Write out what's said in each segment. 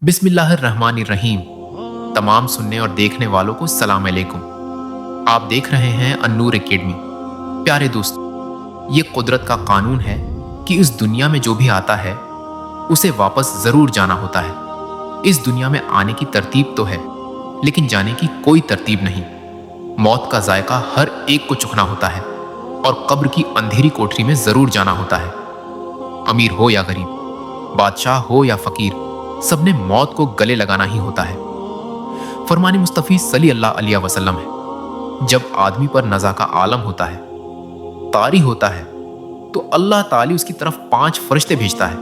बिस्मिल्लाहिर्रहमानिर्रहीम। तमाम सुनने और देखने वालों को सलाम अलैकुम। आप देख रहे हैं अन्नूर एकेडमी। प्यारे दोस्त, ये कुदरत का कानून है कि इस दुनिया में जो भी आता है उसे वापस जरूर जाना होता है। इस दुनिया में आने की तरतीब तो है, लेकिन जाने की कोई तरतीब नहीं। मौत का जायका हर एक को चुखना होता है और कब्र की अंधेरी कोठरी में जरूर जाना होता है। अमीर हो या गरीब, बादशाह हो या फकीर, सबने मौत को गले लगाना ही होता है। फरमानी मुस्तफी सल्लल्लाहु अलैहि वसल्लम है, जब आदमी पर नज़ा का आलम होता है, तारी होता है, तो अल्लाह ताली उसकी तरफ 5 फरिश्ते भेजता है।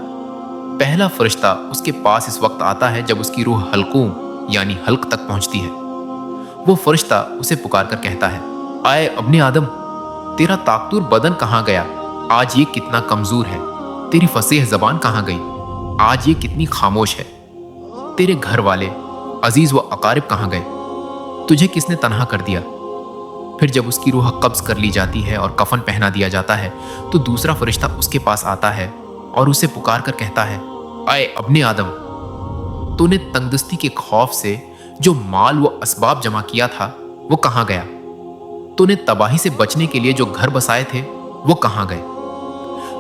पहला फरिश्ता उसके पास इस वक्त आता है जब उसकी रूह हलकूम यानी हल्क तक पहुंचती है। वो फरिश्ता उसे पुकार कर कहता है, आए अब्ने आदम, तेरा ताकतूर बदन कहाँ गया? आज ये कितना कमजोर है। तेरी फसीह जबान कहाँ गई? आज ये कितनी खामोश है। तेरे घर वाले, अजीज व अकारिब कहाँ गए? तुझे किसने तन्हा कर दिया? फिर जब उसकी रूह कब्ज कर ली जाती है और कफन पहना दिया जाता है, तो दूसरा फरिश्ता उसके पास आता है और उसे पुकार कर कहता है, आए अब्ने आदम, तूने तंगदस्ती के खौफ से जो माल व असबाब जमा किया था वो कहाँ गया? तूने तबाही से बचने के लिए जो घर बसाए थे वो कहाँ गए?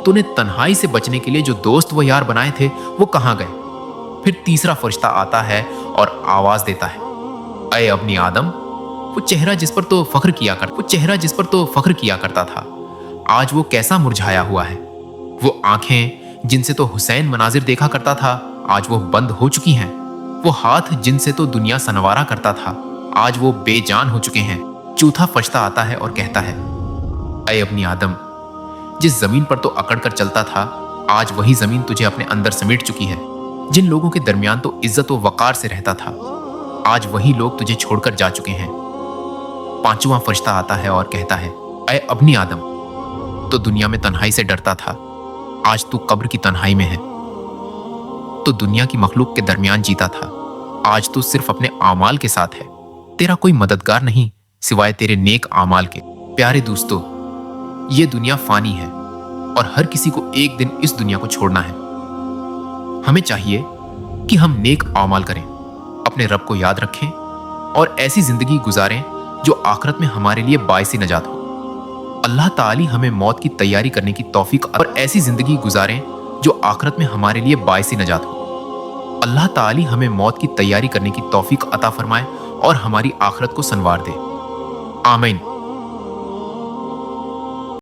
तूने तन्हाई से बचने के लिए जो दोस्त व यार बनाए थे वो कहाँ गए? फिर तीसरा फरिश्ता आता है और आवाज देता है, अय अब्ने आदम, वो चेहरा जिस पर तो फख्र किया करता था, आज वो कैसा मुरझाया हुआ है। वो आंखें जिनसे तो हुसैन मनाजिर देखा करता था, आज वो बंद हो चुकी हैं। वो हाथ जिनसे तो दुनिया सनवारा करता था, आज वो बेजान हो चुके हैं। चौथा फरिश्ता आता है और कहता है, अय अब्ने आदम, जिस जमीन पर तो अकड़ कर चलता था, आज वही जमीन तुझे अपने अंदर समेट चुकी है। जिन लोगों के दरमियान तो इज्जत व वकार से रहता था, आज वही लोग तुझे छोड़कर जा चुके हैं। पांचवा फरिश्ता आता है और कहता है, अय अब्ने आदम, तो दुनिया में तन्हाई से डरता था, आज तू कब्र की तन्हाई में है। तो दुनिया की मखलूक के दरमियान जीता था, आज तू सिर्फ अपने आमाल के साथ है। तेरा कोई मददगार नहीं सिवाय तेरे नेक आमाल के। प्यारे दोस्तों, ये दुनिया फानी है और हर किसी को एक दिन इस दुनिया को छोड़ना है। हमें चाहिए कि हम नेक आमाल करें, अपने रब को याद रखें और ऐसी जिंदगी गुजारें जो आखिरत में हमारे लिए बाइसी नजात हो। अल्लाह ताली हमें मौत की तैयारी करने की तौफीक और ऐसी जिंदगी गुजारें जो आखिरत में हमारे लिए बाइसी नजात हो। अल्लाह ताली हमें मौत की तैयारी करने की तौफीक अता फरमाए और हमारी आखिरत को संवार दे। आमीन।